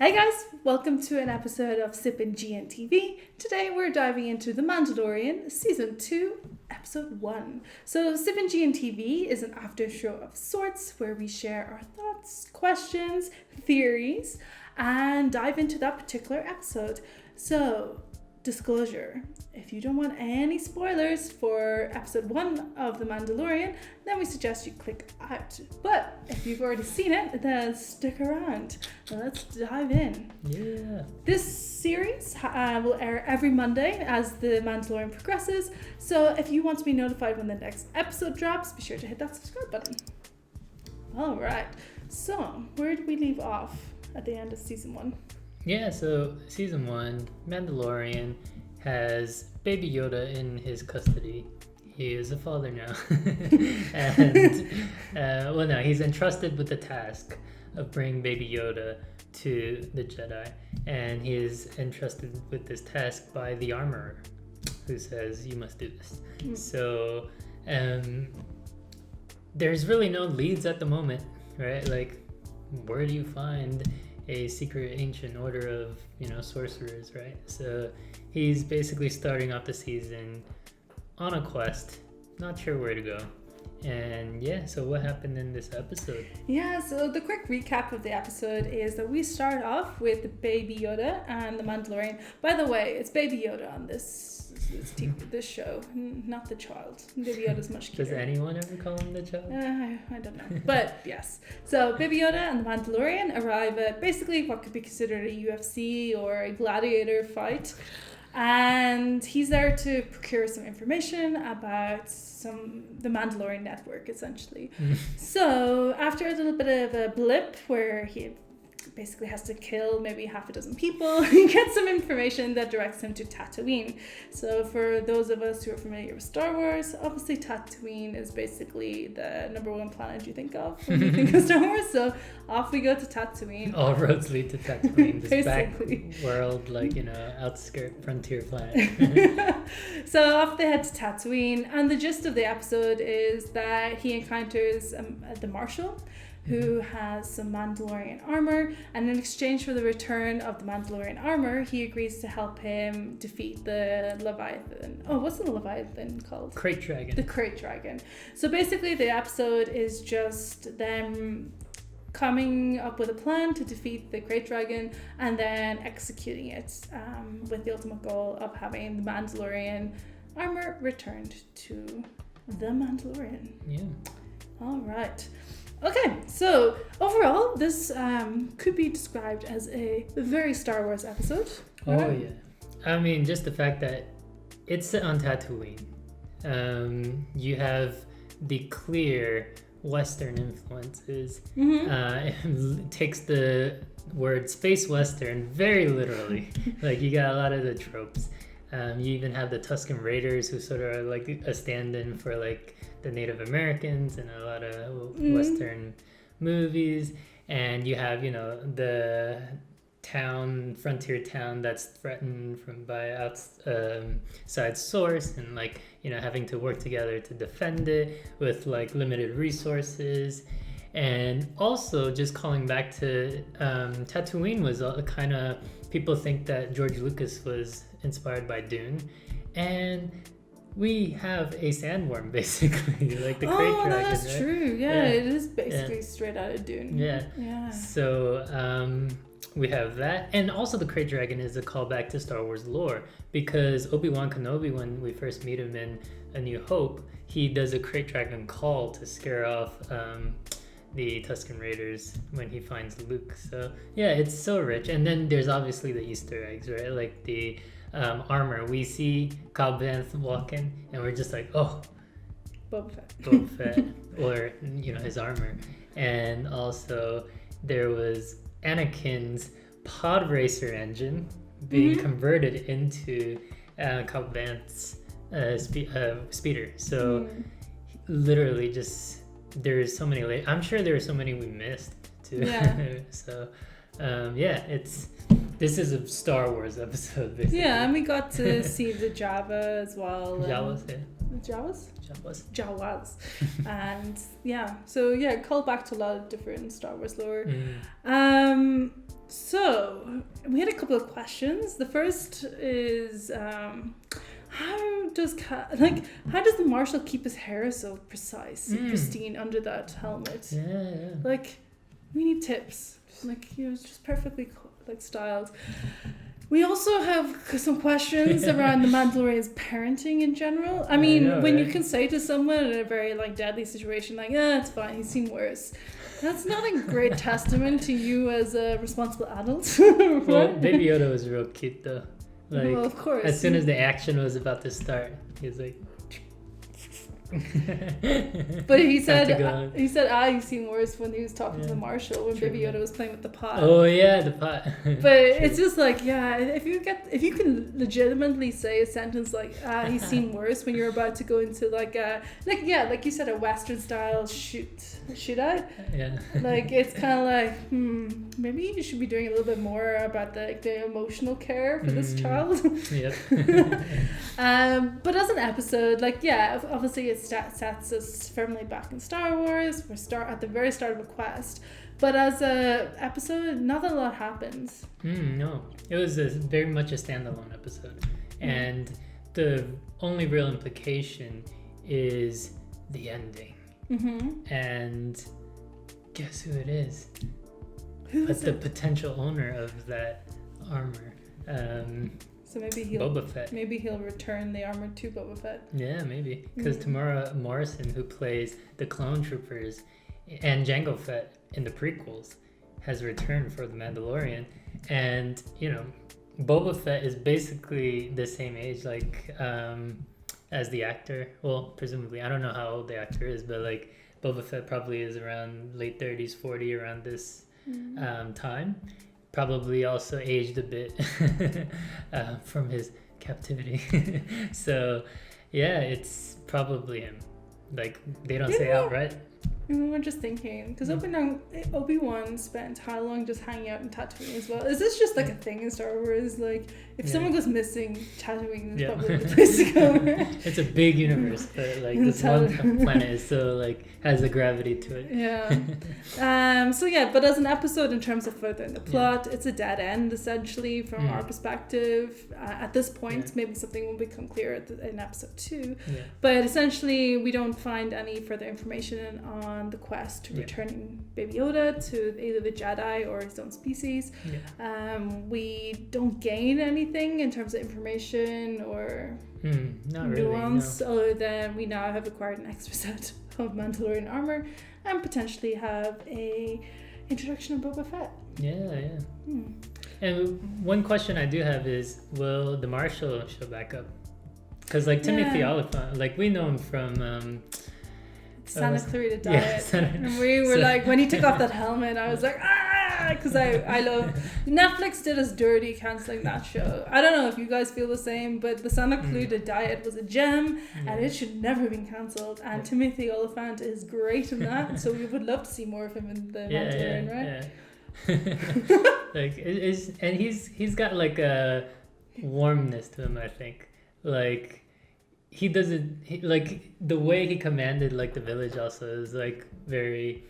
Hey guys, welcome to an episode of Sippin G&TV. Today we're diving into The Mandalorian Season 2, Episode 1. So Sippin G&TV is an after show of sorts where we share our thoughts, questions, theories, and dive into that particular episode. So, disclosure, if you don't want any spoilers for Episode 1 of The Mandalorian, then we suggest you click out. But if you've already seen it, then stick around. Let's dive in. Yeah. This series will air every Monday as The Mandalorian progresses. So if you want to be notified when the next episode drops, be sure to hit that subscribe button. All right. So where did we leave off at the end of Season 1? Yeah, so Season 1, Mandalorian has Baby Yoda in his custody. He is a father now. And, he's entrusted with the task of bringing Baby Yoda to the Jedi. And he is entrusted with this task by the armorer, who says, you must do this. So, there's really no leads at the moment, right? Like, where do you find a secret ancient order of, sorcerers, right? So he's basically starting off the season on a quest, not sure where to go. And yeah, so what happened in this episode? Yeah, so the quick recap of the episode is that we start off with the Baby Yoda and the Mandalorian. By the way, it's Baby Yoda on this show, not the child. Baby Yoda's much cuter. Does anyone ever call him the child? I don't know, but yes. So Baby Yoda and the Mandalorian arrive at basically what could be considered a UFC or a gladiator fight. And he's there to procure some information about the Mandalorian network, essentially. So after a little bit of a blip where he basically has to kill maybe half a dozen people, he gets some information that directs him to Tatooine. So for those of us who are familiar with Star Wars, obviously Tatooine is basically the number one planet you think of when you think of Star Wars. So off we go to Tatooine. All roads lead to Tatooine, this back Basically. world, outskirt frontier planet. So off they head to Tatooine, and the gist of the episode is that he encounters the Marshal, who has some Mandalorian armor, and in exchange for the return of the Mandalorian armor, he agrees to help him defeat the Leviathan. Oh, what's the Leviathan called? Krayt Dragon. The Krayt Dragon. So basically the episode is just them coming up with a plan to defeat the Krayt Dragon and then executing it with the ultimate goal of having the Mandalorian armor returned to the Mandalorian. Yeah. All right. Okay, so overall, this could be described as a very Star Wars episode. Oh, right? yeah. I mean, just the fact that it's set on Tatooine. You have the clear Western influences. It takes the word space Western very literally. Like, you got a lot of the tropes. You even have the Tusken Raiders, who sort of are like a stand-in for like the Native Americans in a lot of Western movies. And you have, the frontier town that's threatened by outside source, and having to work together to defend it with limited resources. And also just calling back to Tatooine was kind of, people think that George Lucas was inspired by Dune, and we have a sandworm basically, like the Krayt Dragon. Oh, that's right? true. Yeah, it is basically straight out of Dune. Yeah. So we have that, and also the Krayt Dragon is a callback to Star Wars lore, because Obi-Wan Kenobi, when we first meet him in A New Hope, he does a Krayt Dragon call to scare off the Tusken Raiders when he finds Luke. So yeah, it's so rich. And then there's obviously the Easter eggs, right? Like the armor. We see Cobb Vanth walking, and we're just like, oh, Boba Fett, or his armor. And also there was Anakin's pod racer engine being converted into Cobb Vanth's speeder. So literally just, there's so many I'm sure there are so many we missed too. Yeah. So this is a Star Wars episode basically. Yeah, and we got to see the Java as well. Jawas, yeah. The Jawas? Jawas. And call back to a lot of different Star Wars lore. So we had a couple of questions. The first is how does the Marshal keep his hair so precise and pristine under that helmet? Yeah. Like, we need tips. Like, it's just perfectly styled. We also have some questions around the Mandalorian's parenting in general. I mean, when you can say to someone in a very deadly situation, it's fine, he's seen worse. That's not a great testament to you as a responsible adult. Well, Baby Yoda was real cute though. Well, of course. As soon as the action was about to start, he was like. But he said you've seen worse when he was talking to the Marshal when Baby Yoda was playing with the pot. Oh yeah, the pot. But it's just if you can legitimately say a sentence like he's seen worse when you're about to go into like you said, a Western style shoot out. Yeah. It's kind of like maybe you should be doing a little bit more about the emotional care for this child. Yep. But as an episode, obviously it sets us firmly back in Star Wars. We're at the very start of a quest, but as a episode, not a lot happens. No, it was very much a standalone episode, and the only real implication is the ending. And guess who it is? The potential owner of that armor. So maybe he'll return the armor to Boba Fett. Yeah, maybe. Because Tamara Morrison, who plays the clone troopers and Jango Fett in the prequels, has returned for the Mandalorian. And, Boba Fett is basically the same age, as the actor. Well, presumably. I don't know how old the actor is, but, Boba Fett probably is around late 30s, 40, around this time. Probably also aged a bit from his captivity. So, yeah, it's probably him. They don't say outright. We were just thinking, because Obi-Wan spent how long just hanging out in Tatooine as well? Is this just a thing in Star Wars? If someone goes missing, Tatooine is probably the place to go. It's a big universe, but this one planet is so has a gravity to it. Yeah. But as an episode in terms of furthering the plot, it's a dead end essentially from our perspective. At this point, maybe something will become clear in episode 2. Yeah. But essentially, we don't find any further information on the quest to returning Baby Yoda to either the Jedi or his own species. We don't gain anything in terms of information or nuance, other than we now have acquired an extra set of Mandalorian armor and potentially have a introduction of Boba Fett. And one question I do have is, will the Marshal show back up? Because Timothy Olyphant, we know him from Santa Clarita Diet. And we were when he took off that helmet, I was because I love Netflix did us dirty cancelling that show. I don't know if you guys feel the same, but the Santa Clarita Diet was a gem and it should never have been cancelled. And Timothy Olyphant is great in that, so we would love to see more of him in the Mandalorian, right? And he's got a warmness to him, I think. He doesn't the way he commanded the village also is very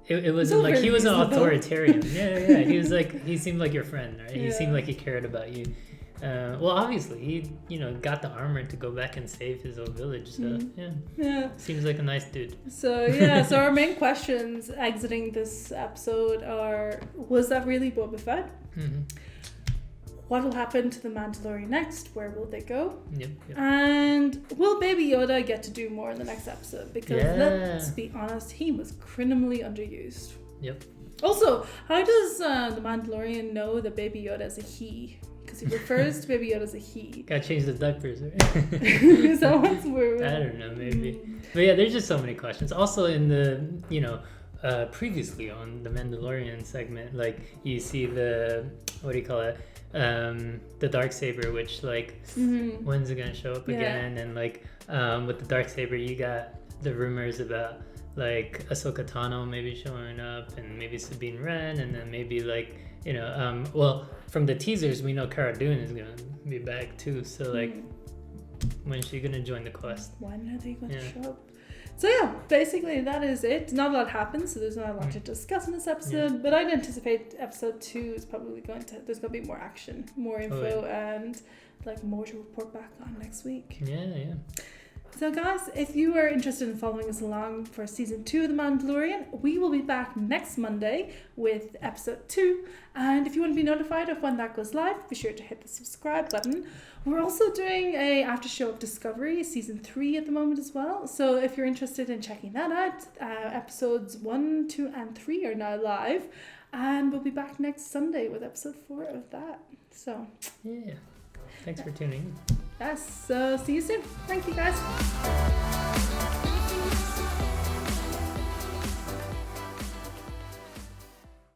it wasn't he was an authoritarian. He was he seemed like your friend, right? He seemed like he cared about you. Well, obviously he got the armor to go back and save his old village, so seems like a nice dude. So so our main questions exiting this episode are, was that really Boba Fett? What will happen to the Mandalorian next? Where will they go? Yep. And will Baby Yoda get to do more in the next episode? Because let's be honest, he was criminally underused. Yep. Also, how does the Mandalorian know that Baby Yoda is a he? Because he refers to Baby Yoda as a he. Gotta change the diapers, right? Is that what's weird? I don't know, maybe. But yeah, there's just so many questions. Also in the, previously on the Mandalorian segment, you see the, what do you call it? The Darksaber, which when's it gonna show up again? And with the Darksaber, you got the rumors about Ahsoka Tano maybe showing up, and maybe Sabine Wren, and then maybe from the teasers we know Cara Dune is gonna be back too. So when's she gonna join the quest? When are they gonna show up? So yeah, basically that is it. Not a lot happens, so there's not a lot to discuss in this episode. But I'd anticipate episode 2 is probably there's going to be more action, more info, and like more to report back on next week. Yeah. So guys, if you are interested in following us along for season 2 of The Mandalorian, we will be back next Monday with episode 2. And if you want to be notified of when that goes live, be sure to hit the subscribe button. We're also doing a Aftershow of Discovery, season 3 at the moment as well. So if you're interested in checking that out, episodes 1, 2, and 3 are now live. And we'll be back next Sunday with episode 4 of that. So yeah. Thanks for tuning in. Yes, so see you soon. Thank you guys.